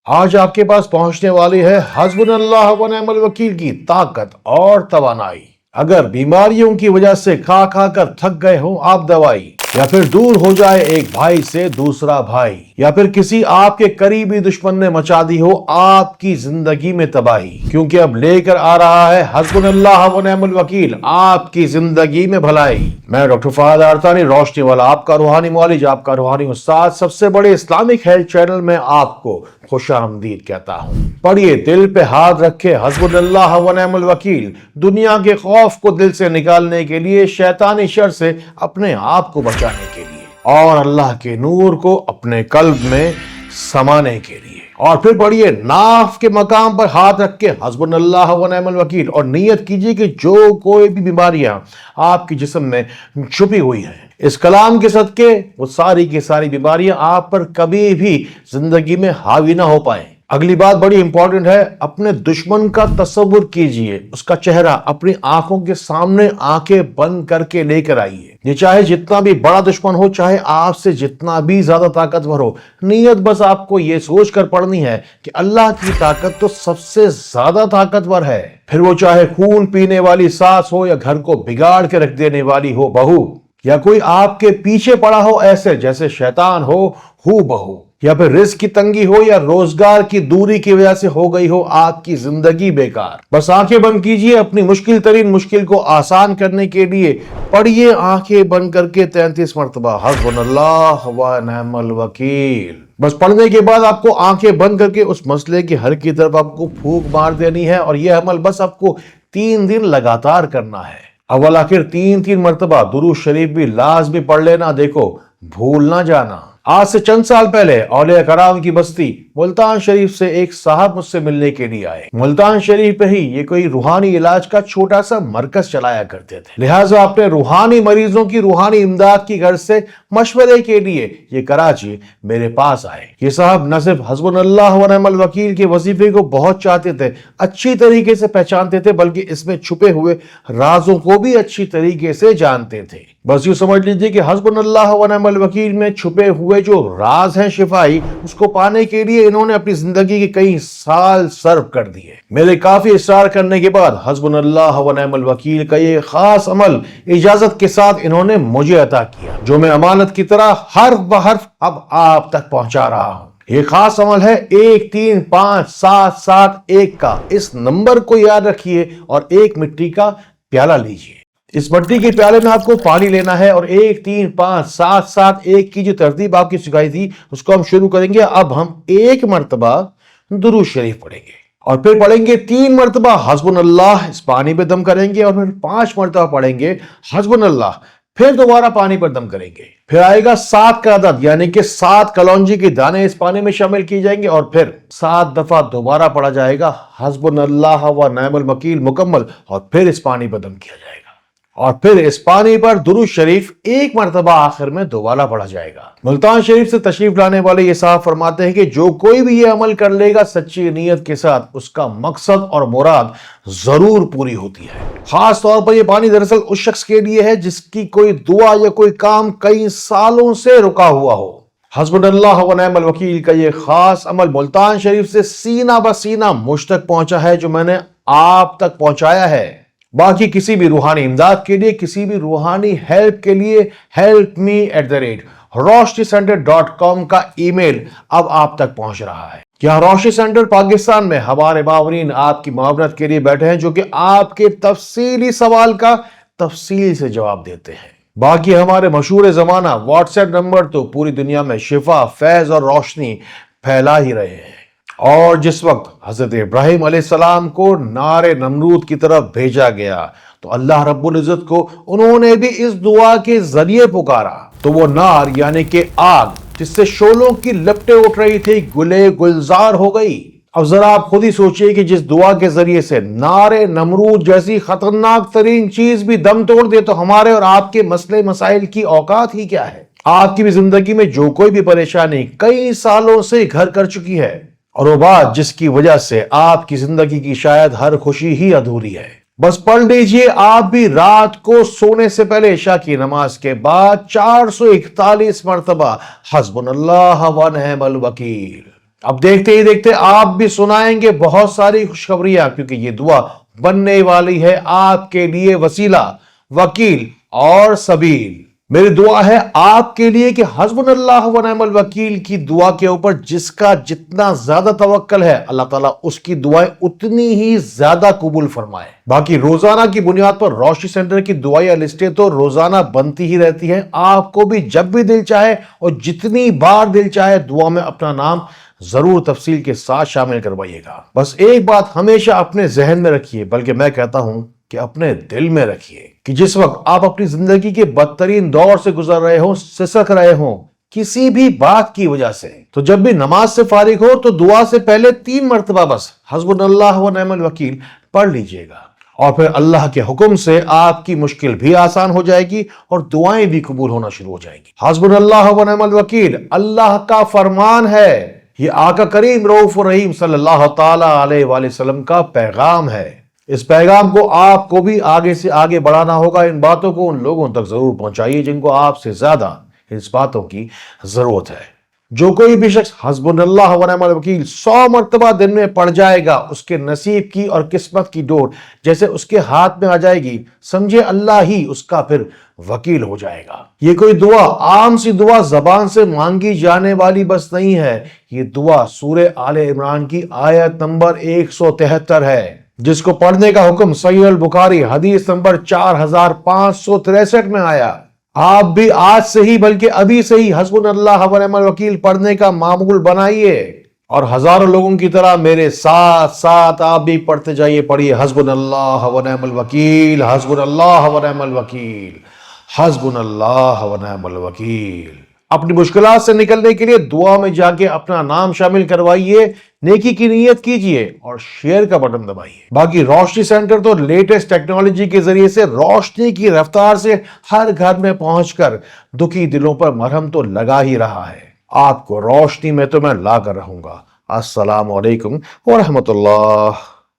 آج آپ کے پاس پہنچنے والی ہے حسبنا اللہ و نعم الوکیل کی طاقت اور توانائی۔ اگر بیماریوں کی وجہ سے کھا کھا کر تھک گئے ہوں آپ دوائی، یا پھر دور ہو جائے ایک بھائی سے دوسرا بھائی، یا پھر کسی آپ کے قریبی دشمن نے مچا دی ہو آپ کی زندگی میں تباہی، کیونکہ اب لے کر آ رہا ہے حسبنا اللہ و نعم الوکیل آپ کی زندگی میں بھلائی۔ میں ڈاکٹر فہد آرتانی، روشنی والا، آپ کا روحانی معالج، آپ کا روحانی استاد، سب سے بڑے اسلامک ہیلتھ چینل میں آپ کو خوش آمدید کہتا ہوں۔ پڑھیے، دل پہ ہاتھ رکھے، حسبنا اللہ و نعم الوکیل، دنیا کے خوف کو دل سے نکالنے کے لیے، شیطانی شر سے اپنے آپ کو بچانے کے لیے، اور اللہ کے نور کو اپنے قلب میں سمانے کے لیے۔ اور پھر پڑھیے، ناف کے مقام پر ہاتھ رکھ کے حسبنا اللہ و نعم الوکیل، اور نیت کیجیے کہ جو کوئی بھی بیماریاں آپ کے جسم میں چھپی ہوئی ہیں، اس کلام کے صدقے وہ ساری کی ساری بیماریاں آپ پر کبھی بھی زندگی میں حاوی نہ ہو پائیں۔ اگلی بات بڑی امپورٹنٹ ہے، اپنے دشمن کا تصور کیجئے، اس کا چہرہ اپنی آنکھوں کے سامنے آنکھیں بند کر کے لے کر آئیے۔ یہ چاہے جتنا بھی بڑا دشمن ہو، چاہے آپ سے جتنا بھی زیادہ طاقتور ہو، نیت بس آپ کو یہ سوچ کر پڑھنی ہے کہ اللہ کی طاقت تو سب سے زیادہ طاقتور ہے، پھر وہ چاہے خون پینے والی ساس ہو، یا گھر کو بگاڑ کے رکھ دینے والی ہو بہو، یا کوئی آپ کے پیچھے پڑا ہو ایسے جیسے شیطان ہو بہو، یا پھر رزق کی تنگی ہو، یا روزگار کی دوری کی وجہ سے ہو گئی ہو آپ کی زندگی بیکار۔ بس آنکھیں بند کیجئے، اپنی مشکل ترین مشکل کو آسان کرنے کے لیے پڑھیے آنکھیں بند کر کے 33 مرتبہ حسبنا اللہ و نعم الوکیل۔ بس پڑھنے کے بعد آپ کو آنکھیں بند کر کے اس مسئلے کی حل کی طرف آپ کو پھونک مار دینی ہے، اور یہ عمل بس آپ کو 3 دن لگاتار کرنا ہے۔ اول آخر 3 مرتبہ درود شریف بھی لازمی پڑھ لینا، دیکھو بھول نہ جانا۔ آج سے چند سال پہلے اولیاء کرام کی بستی ملتان شریف سے ایک صاحب مجھ سے ملنے کے لیے آئے۔ ملتان شریف پہ ہی یہ کوئی روحانی علاج کا چھوٹا سا مرکز چلایا کرتے تھے، لہٰذا اپنے روحانی مریضوں کی روحانی امداد کی غرض سے مشورے کے لیے یہ کراچی میرے پاس آئے۔ یہ صاحب نہ صرف حسبنا اللہ و نعم الوکیل کے وظیفے کو بہت چاہتے تھے، اچھی طریقے سے پہچانتے تھے، بلکہ اس میں چھپے ہوئے رازوں کو بھی اچھی طریقے سے جانتے تھے۔ بس یوں سمجھ لیجیے کہ حسبنا اللہ و نعم الوکیل میں چھپے ہوئے جو راز ہیں شفائی، اس کو پانے کے لیے انہوں نے اپنی زندگی کے کئی سال صرف کر دیے۔ میرے کافی اصرار کرنے کے بعد حسبنا اللہ و نعم الوکیل کا یہ خاص عمل اجازت کے ساتھ انہوں نے مجھے عطا کیا، جو میں امانت کی طرح حرف بحرف اب آپ تک پہنچا رہا ہوں۔ یہ خاص عمل ہے 135771 کا۔ اس نمبر کو یاد رکھیے اور ایک مٹی کا پیالہ لیجیے۔ اس مٹی کے پیالے میں آپ کو پانی لینا ہے، اور 135771 کی جو ترتیب آپ کی سکھائی تھی اس کو ہم شروع کریں گے۔ اب ہم 1 مرتبہ درود شریف پڑھیں گے، اور پھر پڑھیں گے 3 مرتبہ حسبنا اللہ، اس پانی پہ دم کریں گے، اور پھر 5 مرتبہ پڑھیں گے حسبنا اللہ، پھر دوبارہ پانی پر دم کریں گے۔ پھر آئے گا 7 کا عدد، یعنی کہ 7 کلونجی کے دانے اس پانی میں شامل کی جائیں گے، اور پھر 7 دفعہ دوبارہ پڑھا جائے گا حسبنا اللہ و نعم الوکیل مکمل، اور پھر اس پانی پر دم کیا جائے گا، اور پھر اس پانی پر درود شریف 1 مرتبہ آخر میں دوبارہ پڑھا جائے گا۔ ملتان شریف سے تشریف لانے والے یہ صاحب فرماتے ہیں کہ جو کوئی بھی یہ عمل کر لے گا سچی نیت کے ساتھ، اس کا مقصد اور مراد ضرور پوری ہوتی ہے۔ خاص طور پر یہ پانی دراصل اس شخص کے لیے ہے جس کی کوئی دعا یا کوئی کام کئی سالوں سے رکا ہوا ہو۔ حسبنا اللہ و نعم الوکیل کا یہ خاص عمل ملتان شریف سے سینہ بہ سینہ مجھ تک پہنچا ہے، جو میں نے آپ تک پہنچایا ہے۔ باقی کسی بھی روحانی امداد کے لیے، کسی بھی روحانی ہیلپ کے لیے helpme@roshnicenter.com کا ای میل اب آپ تک پہنچ رہا ہے۔ یہاں روشنی سینٹر پاکستان میں ہمارے معاونین آپ کی معاونت کے لیے بیٹھے ہیں، جو کہ آپ کے تفصیلی سوال کا تفصیل سے جواب دیتے ہیں۔ باقی ہمارے مشہور زمانہ واٹس ایپ نمبر تو پوری دنیا میں شفا، فیض اور روشنی پھیلا ہی رہے ہیں۔ اور جس وقت حضرت ابراہیم علیہ السلام کو نار نمرود کی طرف بھیجا گیا تو اللہ رب العزت کو انہوں نے بھی اس دعا کے ذریعے پکارا، تو وہ نار یعنی کہ آگ جس سے شعلوں کی لپٹیں اٹھ رہی تھی گلے گلزار ہو گئی۔ اب ذرا آپ خود ہی سوچئے کہ جس دعا کے ذریعے سے نار نمرود جیسی خطرناک ترین چیز بھی دم توڑ دے، تو ہمارے اور آپ کے مسئلے مسائل کی اوقات ہی کیا ہے۔ آپ کی بھی زندگی میں جو کوئی بھی پریشانی کئی سالوں سے گھر کر چکی ہے، اور وہ بات جس کی وجہ سے آپ کی زندگی کی شاید ہر خوشی ہی ادھوری ہے، بس پڑھ لیجئے آپ بھی رات کو سونے سے پہلے عشاء کی نماز کے بعد 441 مرتبہ حسبنا اللہ و نعم الوکیل۔ اب دیکھتے ہی دیکھتے آپ بھی سنائیں گے بہت ساری خوشخبریاں، کیونکہ یہ دعا بننے والی ہے آپ کے لیے وسیلہ، وکیل اور سبیل۔ میری دعا ہے آپ کے لیے کہ حسبنا اللہ و نعم الوکیل کی دعا کے اوپر جس کا جتنا زیادہ توکل ہے، اللہ تعالیٰ اس کی دعائیں اتنی ہی زیادہ قبول فرمائے۔ باقی روزانہ کی بنیاد پر روشنی سینٹر کی دعائیں لسٹیں تو روزانہ بنتی ہی رہتی ہیں۔ آپ کو بھی جب بھی دل چاہے اور جتنی بار دل چاہے دعا میں اپنا نام ضرور تفصیل کے ساتھ شامل کروائیے گا۔ بس ایک بات ہمیشہ اپنے ذہن میں رکھیے، بلکہ میں کہتا ہوں کہ اپنے دل میں رکھیے، کہ جس وقت آپ اپنی زندگی کے بدترین دور سے گزر رہے ہوں، سسک رہے ہوں کسی بھی بات کی وجہ سے، تو جب بھی نماز سے فارغ ہو تو دعا سے پہلے 3 مرتبہ بس حسبنا اللہ و نعم الوکیل پڑھ لیجئے گا، اور پھر اللہ کے حکم سے آپ کی مشکل بھی آسان ہو جائے گی اور دعائیں بھی قبول ہونا شروع ہو جائیں گی۔ حسبنا اللہ و نعم الوکیل اللہ کا فرمان ہے، یہ آقا کریم رؤوف الرحیم صلی اللہ تعالی علیہ وآلہ وسلم کا پیغام ہے۔ اس پیغام کو آپ کو بھی آگے سے آگے بڑھانا ہوگا۔ ان باتوں کو ان لوگوں تک ضرور پہنچائیے جن کو آپ سے زیادہ اس باتوں کی ضرورت ہے۔ جو کوئی بھی شخص حسبنا اللہ و نعم الوکیل 100 مرتبہ دن میں پڑھ جائے گا، اس کے نصیب کی اور قسمت کی ڈور جیسے اس کے ہاتھ میں آ جائے گی، سمجھے اللہ ہی اس کا پھر وکیل ہو جائے گا۔ یہ کوئی دعا عام سی دعا زبان سے مانگی جانے والی بس نہیں ہے، یہ دعا سورہ آل عمران کی آیت نمبر 173 ہے، جس کو پڑھنے کا حکم صحیح البخاری حدیث نمبر 4563 میں آیا۔ آپ بھی آج سے ہی بلکہ ابھی سے ہی حسبنا اللہ و نعم الوکیل پڑھنے کا معمول بنائیے، اور ہزاروں لوگوں کی طرح میرے ساتھ ساتھ آپ بھی پڑھتے جائیے۔ پڑھیے حسبنا اللہ و نعم الوکیل، حسبنا اللہ و نعم الوکیل، حسبنا اللہ و نعم الوکیل۔ اپنی مشکلات سے نکلنے کے لیے دعا میں جا کے اپنا نام شامل کروائیے، نیکی کی نیت کیجئے اور شیئر کا بٹن دبائیے۔ باقی روشنی سینٹر تو لیٹسٹ ٹیکنالوجی کے ذریعے سے روشنی کی رفتار سے ہر گھر میں پہنچ کر دکھی دلوں پر مرہم تو لگا ہی رہا ہے۔ آپ کو روشنی میں تو میں لا کر رہوں گا۔ السلام علیکم ورحمۃ اللہ۔